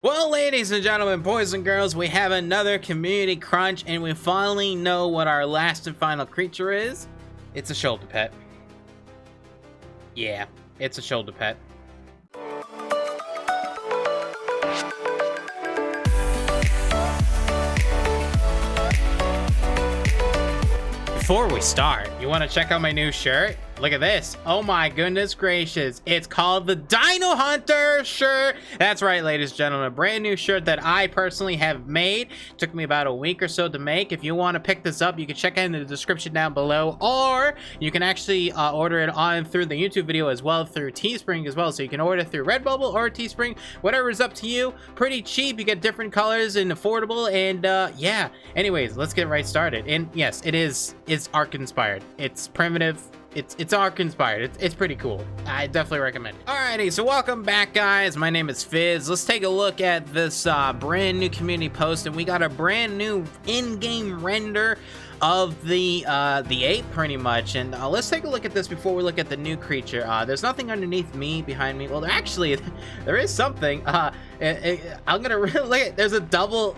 Well, ladies and gentlemen, boys and girls, we have another community crunch, and we finally know what our last and final creature is. It's a shoulder pet. Yeah, it's a shoulder pet. Before we start, you want to check out my new shirt? Look at this. Oh my goodness gracious. It's called the Dino Hunter shirt. That's right, ladies and gentlemen. A brand new shirt that I personally have made. Took me about a week or so to make. If you want to pick this up, you can check it in the description down below. Or you can actually order it on through the YouTube video as well, through Teespring as well. So you can order through Redbubble or Teespring. Whatever is up to you. Pretty cheap. You get different colors and affordable. And yeah. Anyways, let's get right started. And yes, it's Ark inspired. It's primitive. It's Ark inspired. It's pretty cool. I definitely recommend it. Alrighty, so welcome back, guys. My name is Fizz. Let's take a look at this brand new community post, and we got a brand new in-game render of the ape, pretty much. And let's take a look at this before we look at the new creature. There's nothing underneath me, behind me. Well, there is something. I'm gonna really look at. There's a double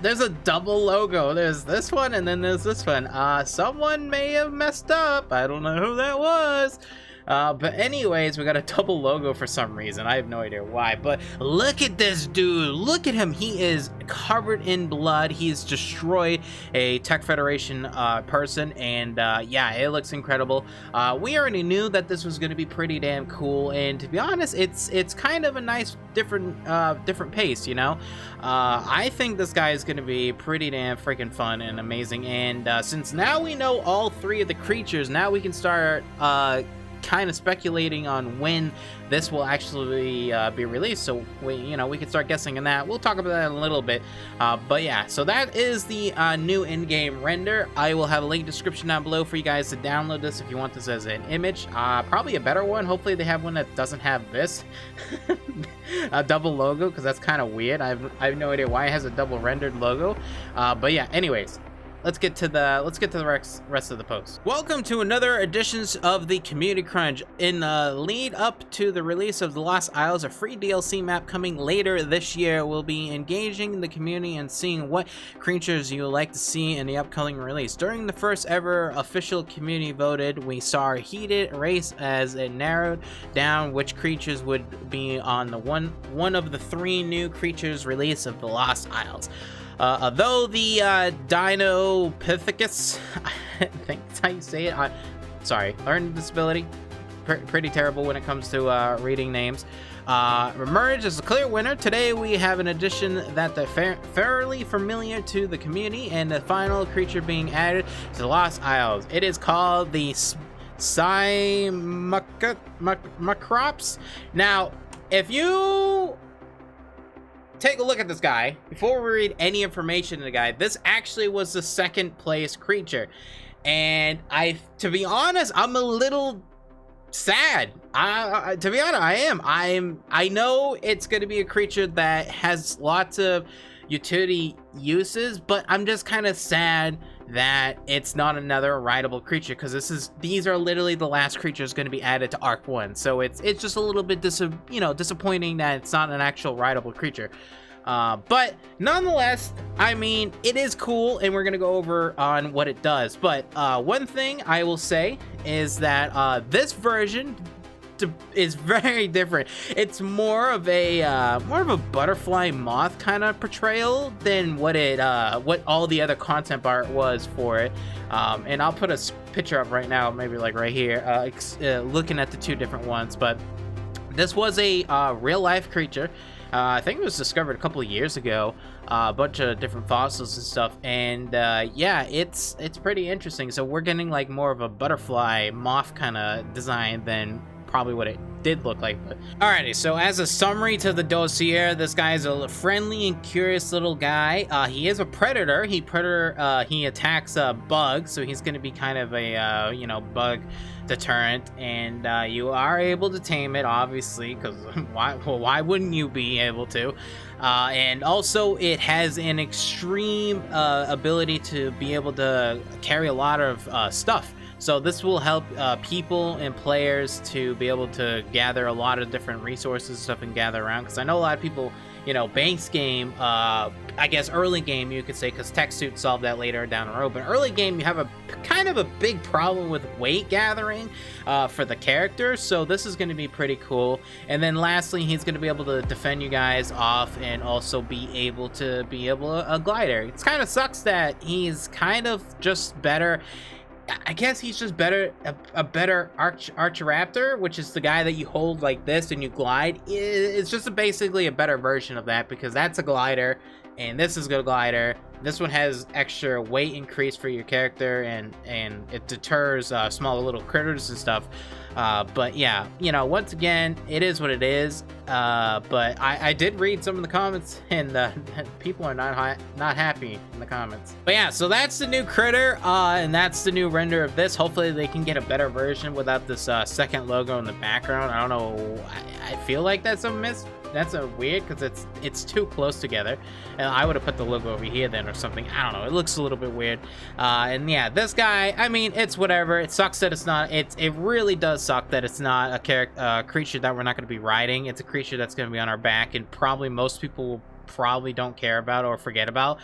logo. There's this one, and then there's this one. Someone may have messed up. I don't know who that was. But anyways, we got a double logo for some reason. I have no idea why, but look at this dude. Look at him. He is covered in blood. He's destroyed a Tech Federation person, and yeah, it looks incredible. We already knew that this was going to be pretty damn cool, and to be honest, it's kind of a nice different pace, you know. I think this guy is going to be pretty damn freaking fun and amazing, and since now we know all three of the creatures, now we can start kind of speculating on when this will actually be released, so we can start guessing on that. We'll talk about that in a little bit, but yeah, so that is the new in-game render. I will have a link description down below for you guys to download this if you want this as an image. Probably a better one. Hopefully they have one that doesn't have this a double logo, because that's kind of weird. I have no idea why it has a double rendered logo, but yeah, anyways, let's get to the rest of the post. Welcome to another edition of the Community Crunch. In the lead up to the release of the Lost Isles, a free DLC map coming later this year, we'll be engaging the community and seeing what creatures you would like to see in the upcoming release. During the first ever official community voted, we saw a heated race as it narrowed down which creatures would be on the one of the three new creatures release of the Lost Isles. Though the Dinopithecus, I think that's how you say it. Sorry, learning disability. Pretty terrible when it comes to reading names. Emerged as a clear winner. Today we have an addition that they're fairly familiar to the community, and the final creature being added to the Lost Isles. It is called the Sinomacrops. Now, if you take a look at this guy before we read any information to the guy, this actually was the second place creature, and to be honest, I'm a little sad. To be honest, I know it's going to be a creature that has lots of utility uses, but I'm just kind of sad that it's not another rideable creature, because these are literally the last creatures going to be added to Arc 1, so it's just a little bit disappointing that it's not an actual rideable creature. But nonetheless, I mean, it is cool, and we're gonna go over on what it does. But one thing I will say is that this version is very different. It's more of a butterfly moth kind of portrayal than what all the other concept art was for it. And I'll put a picture up right now, maybe like right here, looking at the two different ones. But this was a real life creature. I think it was discovered a couple of years ago, a bunch of different fossils and stuff, and yeah, it's pretty interesting. So we're getting like more of a butterfly moth kind of design than probably what it did look like. But alrighty, so as a summary to the dossier, this guy is a friendly and curious little guy. He is a predator. He attacks bugs, so he's going to be kind of a bug deterrent, and you are able to tame it, obviously, because why wouldn't you be able to? And also it has an extreme ability to be able to carry a lot of stuff. So this will help people and players to be able to gather a lot of different resources and stuff and gather around, because I know a lot of people, you know, base game, I guess early game you could say, because tech suit solved that later down the road, but early game you have a kind of a big problem with weight gathering for the character, so this is going to be pretty cool. And then lastly, he's going to be able to defend you guys off and also be able to a glider. It kind of sucks that he's kind of just better. I guess he's just better, a better Archiraptor, which is the guy that you hold like this and you glide. It's just basically a better version of that, because that's a glider and this is a glider. This one has extra weight increase for your character, and it deters small little critters and stuff. But yeah, you know, once again, it is what it is. But I did read some of the comments, and people are not happy in the comments. But yeah, so that's the new critter, and that's the new render of this. Hopefully they can get a better version without this second logo in the background. I don't know. I feel like that's a miss. That's a weird, because it's too close together, and I would have put the logo over here then or something. I don't know, it looks a little bit weird. And yeah, this guy, I mean, it's whatever. It sucks that it's not, it really does suck that it's not a creature that we're not going to be riding. It's a creature that's going to be on our back, and probably most people will probably don't care about or forget about.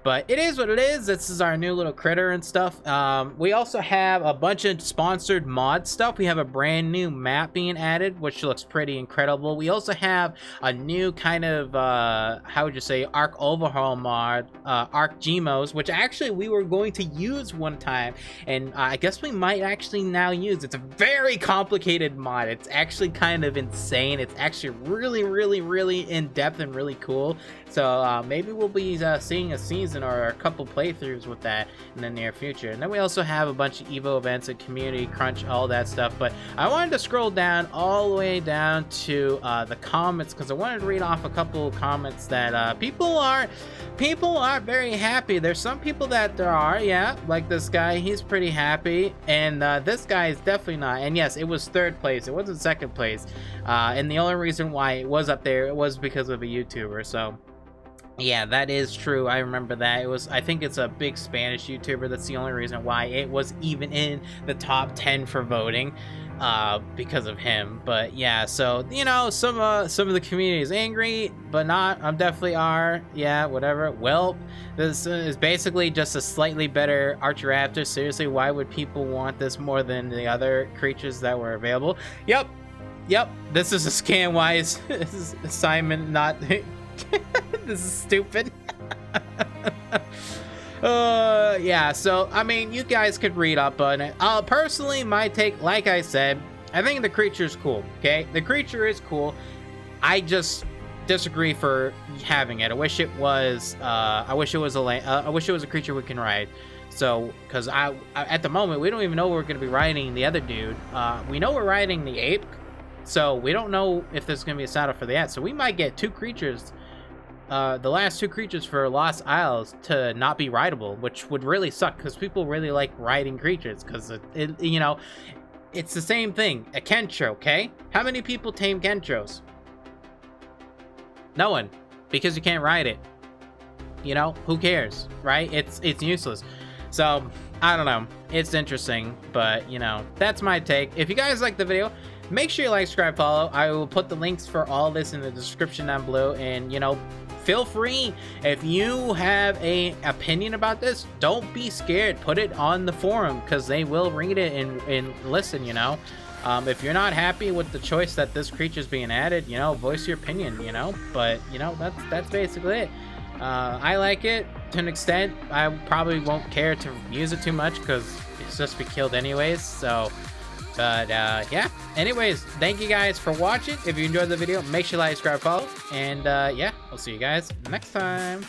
But it is what it is. This is our new little critter and stuff. We also have a bunch of sponsored mod stuff. We have a brand new map being added, which looks pretty incredible. We also have a new kind of, how would you say, Arc Overhaul mod, Arc Gmos, which actually we were going to use one time, and I guess we might actually now use. It's a very complicated mod. It's actually kind of insane. It's actually really in-depth and really cool. So maybe we'll be seeing a season or a couple playthroughs with that in the near future. And then we also have a bunch of Evo events and community crunch, all that stuff. But I wanted to scroll down all the way down to the comments, because I wanted to read off a couple of comments that people aren't very happy. There's some people that there are, yeah, like this guy, he's pretty happy, and this guy is definitely not. And yes, it was third place, it wasn't second place, and the only reason why it was up there, it was because of a YouTuber. So yeah, that is true. I remember that. It was, I think it's a big Spanish YouTuber. That's the only reason why it was even in the top 10 for voting, because of him. But yeah, so you know, some of the community is angry, but not. I'm definitely are. Yeah, whatever. Well, this is basically just a slightly better Archiraptor. Seriously, why would people want this more than the other creatures that were available? Yep. This is a scam. Why is Simon not? This is stupid. Yeah, so I mean, you guys could read up on it. Personally, my take, like I said, I think the creature is cool. Okay, the creature is cool. I just disagree for having it. I wish it was a creature we can ride. So, because I at the moment we don't even know we're going to be riding the other dude. We know we're riding the ape, so we don't know if there's going to be a saddle for that. So we might get two creatures. The last two creatures for Lost Isles to not be rideable, which would really suck, because people really like riding creatures, because it you know, it's the same thing. A Kentro, okay? How many people tame Kentros? No one, because you can't ride it. You know, who cares, right? It's useless. So I don't know. It's interesting, but you know, that's my take. If you guys like the video, make sure you like, subscribe, follow. I will put the links for all this in the description down below, and you know, feel free, if you have a opinion about this, don't be scared. Put it on the forum, because they will read it and listen, you know. If you're not happy with the choice that this creature is being added, you know, voice your opinion, you know. But you know, that's basically it. I like it to an extent. I probably won't care to use it too much, because it's just be killed anyways. So but yeah, anyways, thank you guys for watching. If you enjoyed the video, make sure you like, subscribe, follow, and yeah, I'll see you guys next time.